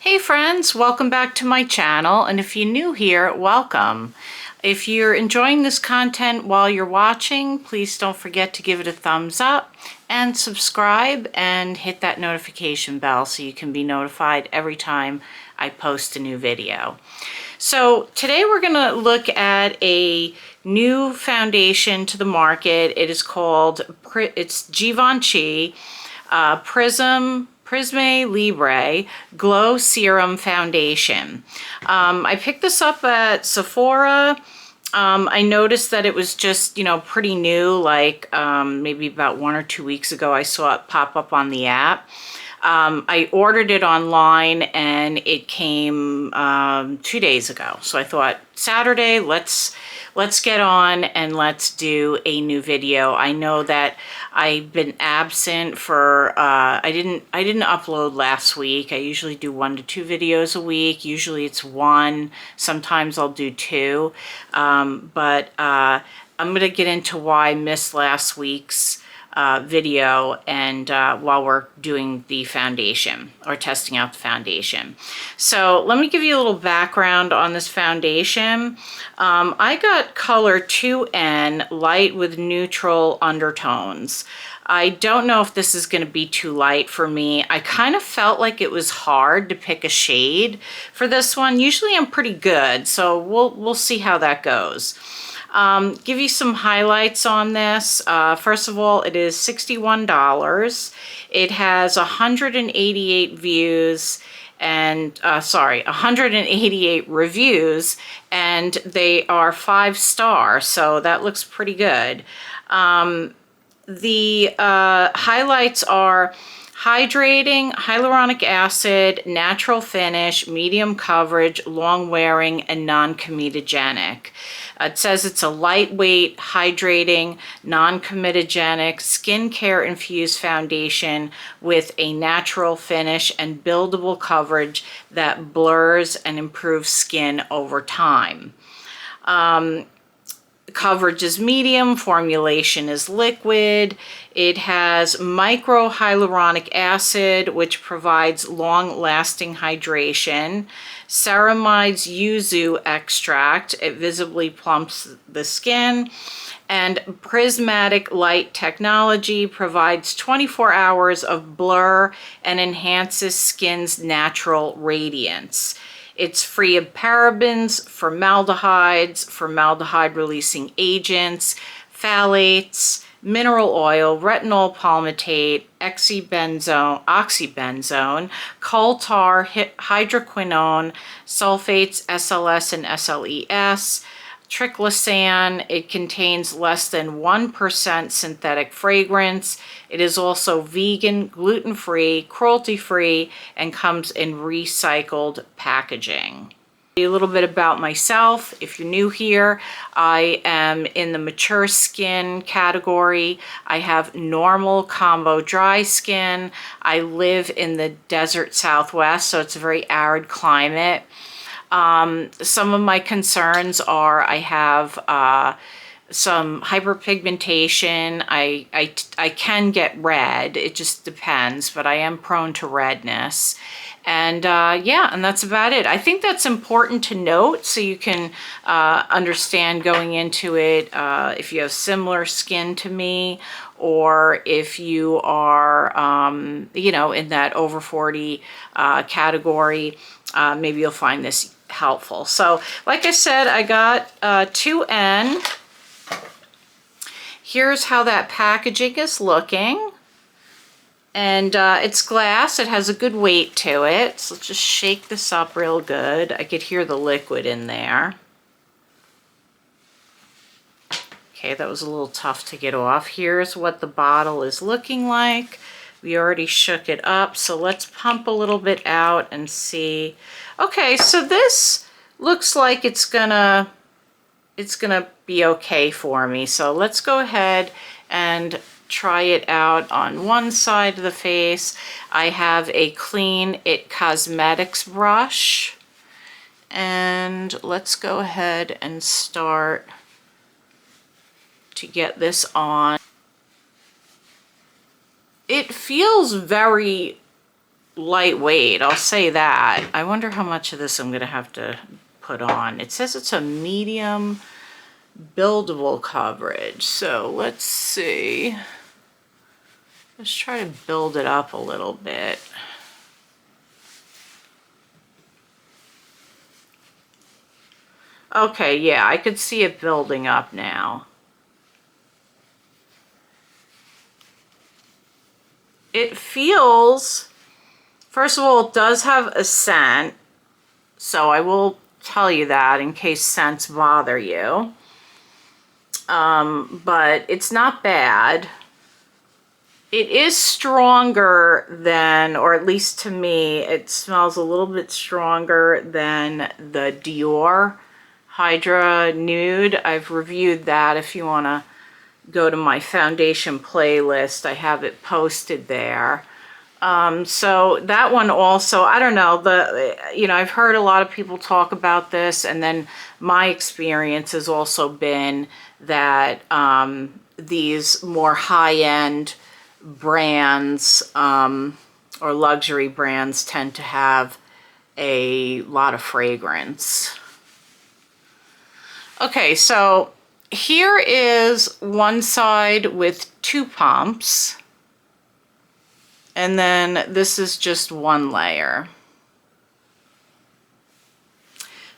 Hey friends, welcome back to my channel, and if you're new here, welcome. If you're enjoying this content while you're watching, please don't forget to give it a thumbs up and subscribe and hit that notification bell so you can be notified every time I post a new video. So today we're going to look at a new foundation to the market. It is called, it's Givenchy Prisme Libre Glow Serum Foundation. I picked this up at Sephora. I noticed that it was just, pretty new, like maybe about 1 or 2 weeks ago I saw it pop up on the app. I ordered it online and it came 2 days ago. So I thought Saturday, let's get on and let's do a new video. I know that I've been absent for I didn't upload last week. I usually do 1 to 2 videos a week. Usually it's 1. Sometimes I'll do 2. But I'm gonna get into why I missed last week's video and while we're doing the foundation or testing out the foundation. So let me give you a little background on this foundation. I got color 2N, light with neutral undertones. I don't know if this is going to be too light for me. I kind of felt like it was hard to pick a shade for this one. Usually I'm pretty good, so we'll see how that goes. Give you some highlights on this. First of all, it is $61. It has 188 views and 188 reviews, and they are 5-star, so that looks pretty good. The highlights are hydrating, hyaluronic acid, natural finish, medium coverage, long wearing, and non-comedogenic. It says it's a lightweight, hydrating, non-comedogenic, skincare infused foundation with a natural finish and buildable coverage that blurs and improves skin over time. Coverage is medium, formulation is liquid. It has micro hyaluronic acid, which provides long-lasting hydration. Ceramides yuzu extract, it visibly plumps the skin. And prismatic light technology provides 24 hours of blur and enhances skin's natural radiance. It's free of parabens, formaldehydes, formaldehyde-releasing agents, phthalates, mineral oil, retinol palmitate, oxybenzone, coal tar, hydroquinone, sulfates, SLS and SLES, triclosan. It contains less than 1% synthetic fragrance. It is also vegan, gluten-free, cruelty-free, and comes in recycled packaging. A little bit about myself. If you're new here, I am in the mature skin category. I have normal combo dry skin. I live in the desert Southwest, so it's a very arid climate. Some of my concerns are I have some hyperpigmentation. I can get red. It just depends, but I am prone to redness. And yeah, and that's about it. I think that's important to note so you can understand going into it if you have similar skin to me, or if you are, in that over 40 category, maybe you'll find this helpful. So like I said, I got 2N. Here's how that packaging is looking. And it's glass. It has a good weight to it. So let's just shake this up real good. I could hear the liquid in there. Okay, that was a little tough to get off. Here's what the bottle is looking like. We already shook it up, so let's pump a little bit out and see. Okay, so this looks like it's gonna be okay for me. So let's go ahead and try it out on one side of the face. I have a Clean It Cosmetics brush, and let's go ahead and start to get this on. It feels very lightweight, I'll say that. I wonder how much of this I'm gonna have to put on. It says it's a medium buildable coverage, so let's see. Let's try to build it up a little bit. Okay, yeah, I could see it building up now. It feels, first of all, it does have a scent, so I will tell you that in case scents bother you. But it's not bad. It is stronger than, or at least to me, it smells a little bit stronger than the Dior Hydra Nude. I've reviewed that. If you want to go to my foundation playlist, I have it posted there. So that one also, I don't know, I've heard a lot of people talk about this, and then my experience has also been that these more high-end brands or luxury brands tend to have a lot of fragrance. Okay, so here is one side with 2 pumps, and then this is just 1 layer.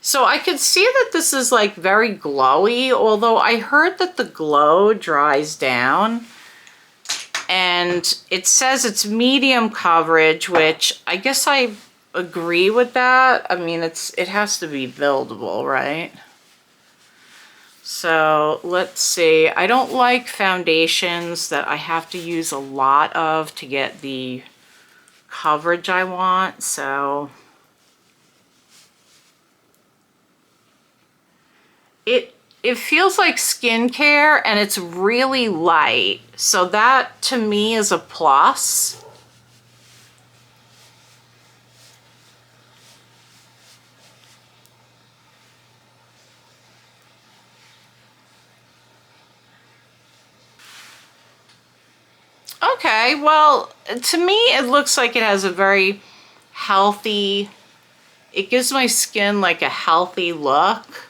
So I could see that this is like very glowy, although I heard that the glow dries down. And it says it's medium coverage, which I guess I agree with that. I mean, it has to be buildable, right? So let's see. I don't like foundations that I have to use a lot of to get the coverage I want, so it feels like skincare, and it's really light, so that to me is a plus. Okay, well, to me it looks like it has a very healthy, it gives my skin like a healthy look.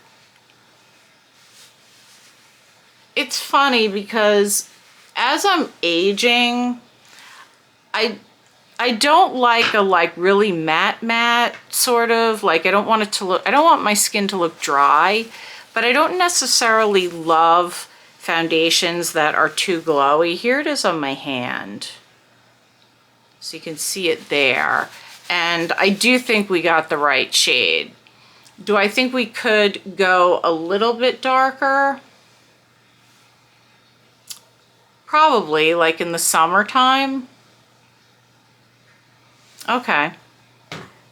It's funny because as I'm aging, I don't like a really matte sort of, like I don't want it to look, I don't want my skin to look dry, but I don't necessarily love foundations that are too glowy. Here it is on my hand. So you can see it there. And I do think we got the right shade. Do I think we could go a little bit darker? Probably, like in the summertime. Okay.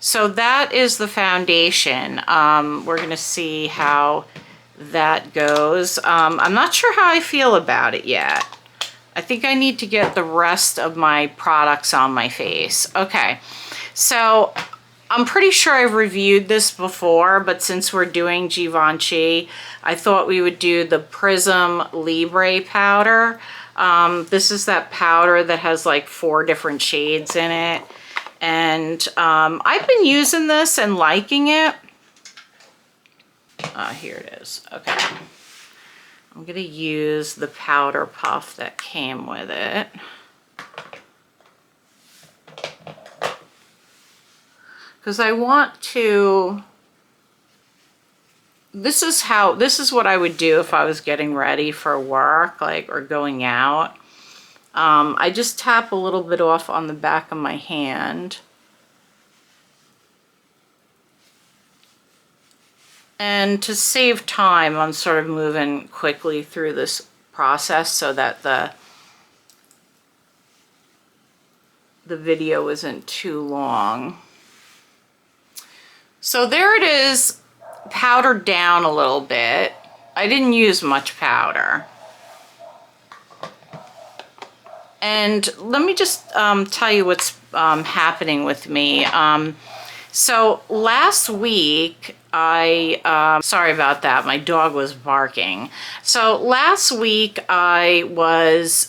So that is the foundation. We're gonna see how that goes. I'm not sure how I feel about it yet. I think I need to get the rest of my products on my face. Okay, so I'm pretty sure I've reviewed this before, but since we're doing Givenchy, I thought we would do the Prisme Libre powder. This is that powder that has like 4 different shades in it. And I've been using this and liking it. Here it is. Okay. I'm going to use the powder puff that came with it. Because I want to, this is what I would do if I was getting ready for work, like, or going out. I just tap a little bit off on the back of my hand. And to save time, I'm sort of moving quickly through this process so that the video isn't too long. So there it is, powdered down a little bit. I didn't use much powder. And let me just tell you what's happening with me. So last week, sorry about that, my dog was barking. So last week I was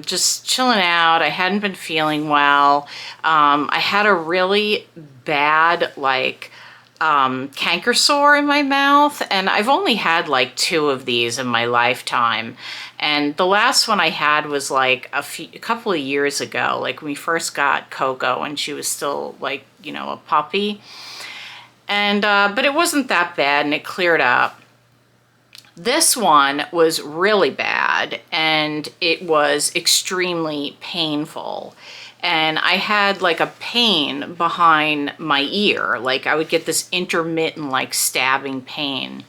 just chilling out. I hadn't been feeling well. I had a really bad, like, canker sore in my mouth, and I've only had like 2 of these in my lifetime. And the last one I had was like a couple of years ago, like when we first got Coco and she was still like, you know, a puppy. And, but it wasn't that bad and it cleared up. This one was really bad and it was extremely painful. And I had like a pain behind my ear. Like I would get this intermittent like stabbing pain.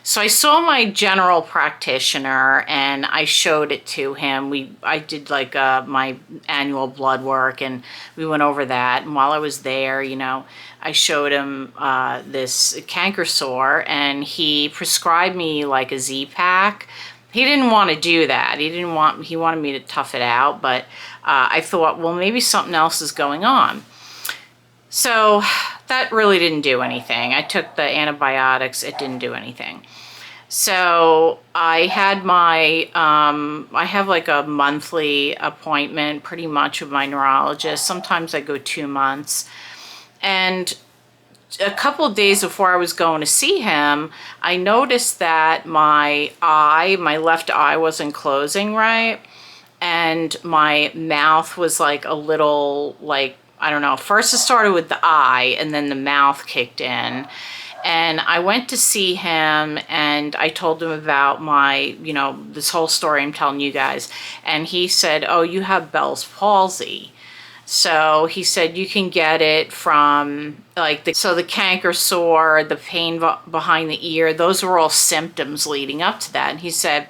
So I saw my general practitioner and I showed it to him. I did like my annual blood work and we went over that. And while I was there, you know, I showed him this canker sore and he prescribed me like a Z-Pack. He didn't want to do that. He wanted me to tough it out, but I thought, well, maybe something else is going on. So that really didn't do anything. I took the antibiotics, it didn't do anything. So I had I have like a monthly appointment pretty much with my neurologist. Sometimes I go 2 months. And a couple of days before I was going to see him, I noticed that my left eye wasn't closing right. And my mouth was like a little, like, I don't know, first it started with the eye and then the mouth kicked in. And I went to see him and I told him about my, you know, this whole story I'm telling you guys. And he said, oh, you have Bell's palsy. So he said you can get it from like the canker sore, the pain behind the ear, those were all symptoms leading up to that. And he said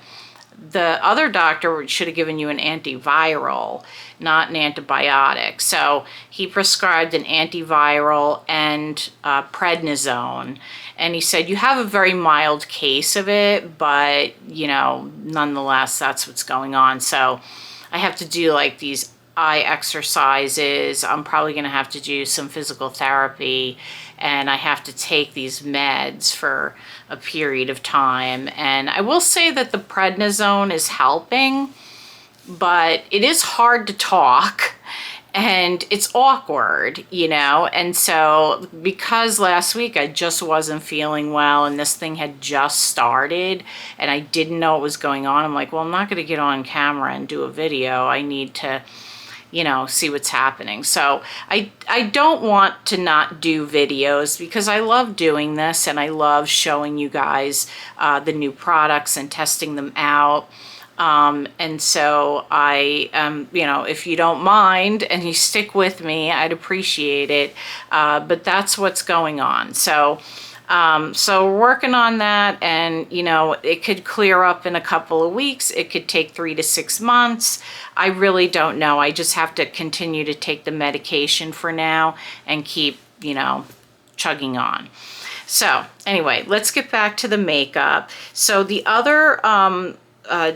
the other doctor should have given you an antiviral, not an antibiotic. So he prescribed an antiviral and prednisone. And he said, you have a very mild case of it, but, you know, nonetheless, that's what's going on. So I have to do like these eye exercises. I'm probably going to have to do some physical therapy, and I have to take these meds for a period of time. And I will say that the prednisone is helping, but it is hard to talk and it's awkward, you know? And so because last week I just wasn't feeling well and this thing had just started and I didn't know what was going on, I'm like, well, I'm not going to get on camera and do a video. I need to, you know, see what's happening. So I don't want to not do videos because I love doing this and I love showing you guys the new products and testing them out. And so you know, if you don't mind and you stick with me, I'd appreciate it. But that's what's going on. So we're working on that, and you know, it could clear up in a couple of weeks. It could take 3 to 6 months. I really don't know. I just have to continue to take the medication for now and keep, you know, chugging on. So anyway, let's get back to the makeup. So the other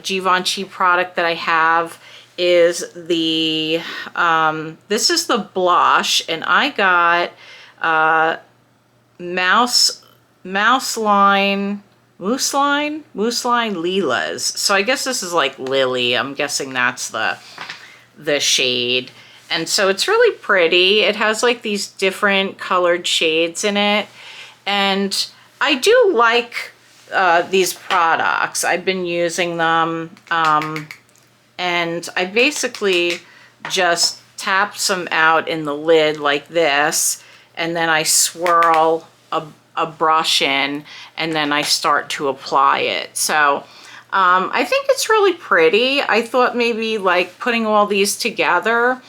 Givenchy product that I have is the this is the blush, and I got Mousseline Lilas. So I guess this is like Lily. I'm guessing that's the shade. And so it's really pretty. It has like these different colored shades in it. And I do like these products. I've been using them. And I basically just tap some out in the lid like this. And then I swirl a brush in, and then I start to apply it. So I think it's really pretty. I thought maybe like putting all these together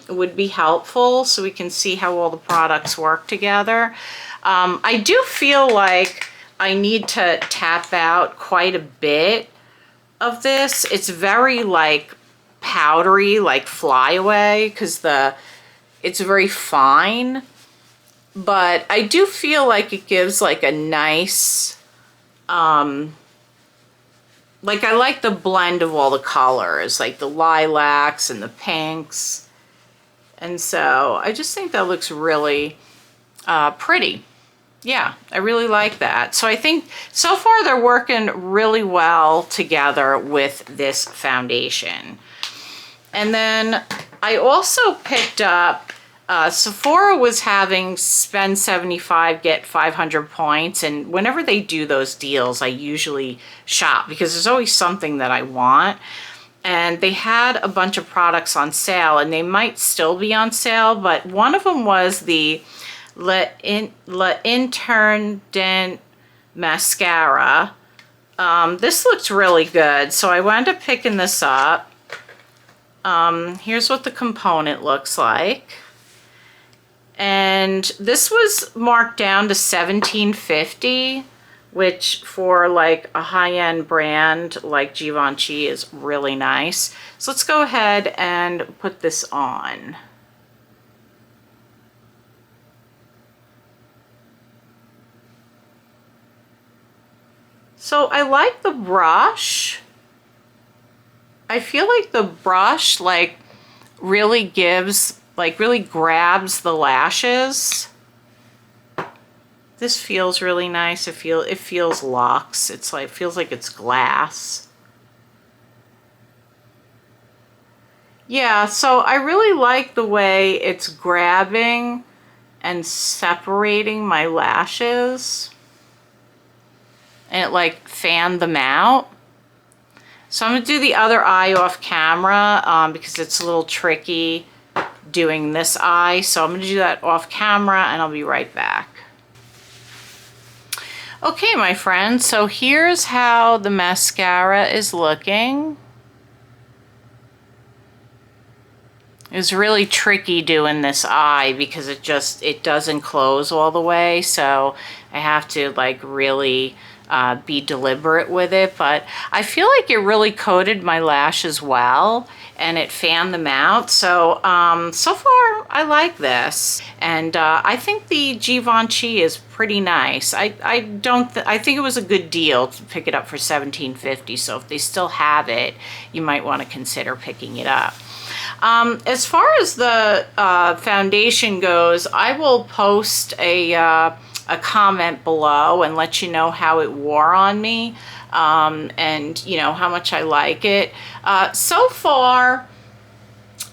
would be helpful so we can see how all the products work together. I do feel like I need to tap out quite a bit of this. It's very like powdery, like flyaway, because it's very fine. But I do feel like it gives like a nice, like I like the blend of all the colors, like the lilacs and the pinks. And so I just think that looks really, pretty. Yeah, I really like that. So I think so far they're working really well together with this foundation. And then I also picked up, Sephora was having spend 75, get 500 points. And whenever they do those deals, I usually shop because there's always something that I want. And they had a bunch of products on sale, and they might still be on sale, but one of them was the L'Intendant mascara. This looks really good, so I wound up picking this up. Here's what the component looks like. And this was marked down to $17.50, which for like a high-end brand like Givenchy is really nice. So let's go ahead and put this on. So I like the brush. I feel like the brush like really gives, like really grabs the lashes. This feels really nice. It feels luxe. It's like, feels like it's glass. Yeah, so I really like the way it's grabbing and separating my lashes. And it like fanned them out. So I'm gonna do the other eye off camera because it's a little tricky doing this eye. So I'm gonna do that off camera and I'll be right back. Okay, my friends, so here's how the mascara is looking. It's really tricky doing this eye because it doesn't close all the way, so I have to like really be deliberate with it, but I feel like it really coated my lashes well and it fanned them out. So so far I like this, and I think the Givenchy is pretty nice. I think it was a good deal to pick it up for $17.50. So if they still have it, you might want to consider picking it up. As far as the foundation goes, I will post a comment below and let you know how it wore on me, and you know how much I like it. So far,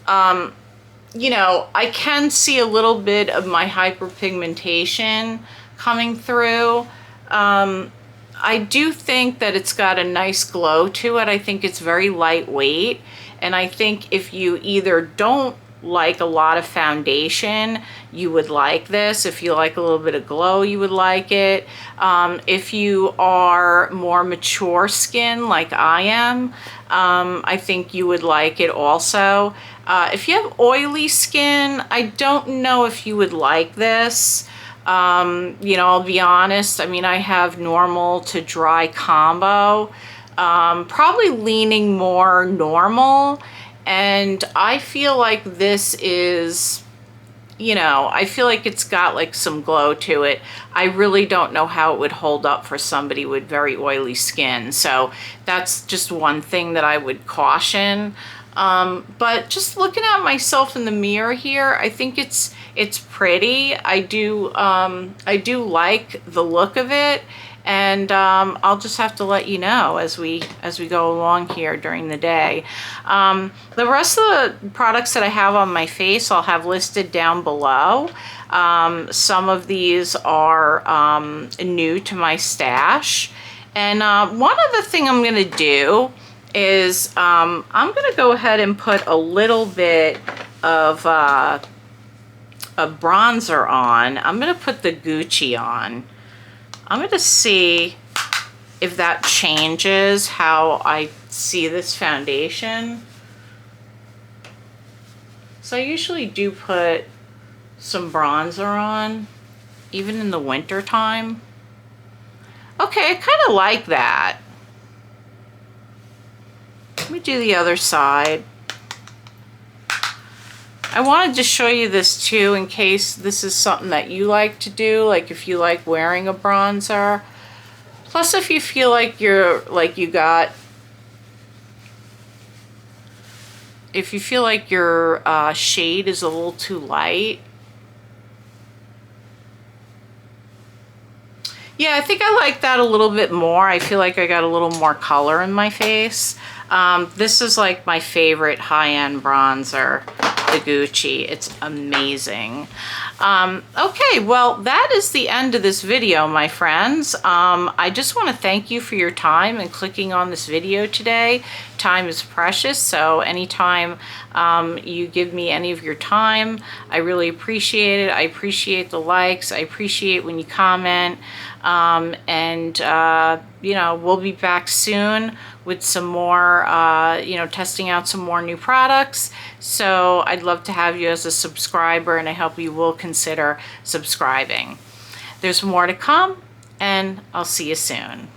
you know, I can see a little bit of my hyperpigmentation coming through. I do think that it's got a nice glow to it. I think it's very lightweight, and I think if you either don't like a lot of foundation, you would like this. If you like a little bit of glow, you would like it. If you are more mature skin like I am, I think you would like it also. If you have oily skin, I don't know if you would like this. You know, I'll be honest, I mean, I have normal to dry combo, probably leaning more normal. And I feel like this is, you know, I feel like it's got like some glow to it. I really don't know how it would hold up for somebody with very oily skin. So that's just one thing that I would caution. But just looking at myself in the mirror here, I think it's pretty. I do like the look of it. And I'll just have to let you know as we go along here during the day. The rest of the products that I have on my face I'll have listed down below. Some of these are new to my stash. And one other thing I'm going to do is I'm going to go ahead and put a little bit of a bronzer on. I'm going to put the Gucci on. I'm going to see if that changes how I see this foundation. So I usually do put some bronzer on, even in the winter time. Okay, I kind of like that. Let me do the other side. I wanted to show you this too in case this is something that you like to do, like if you like wearing a bronzer. Plus if you feel like if you feel like your shade is a little too light, Yeah, I think I like that a little bit more. I feel like I got a little more color in my face. This is like my favorite high-end bronzer, the Gucci. It's amazing. Okay, well, that is the end of this video, my friends. I just want to thank you for your time and clicking on this video today. Time is precious, so anytime you give me any of your time, I really appreciate it. I appreciate the likes. I appreciate when you comment. You know, we'll be back soon with some more, you know, testing out some more new products. So I'd love to have you as a subscriber, and I hope you will consider subscribing. There's more to come, and I'll see you soon.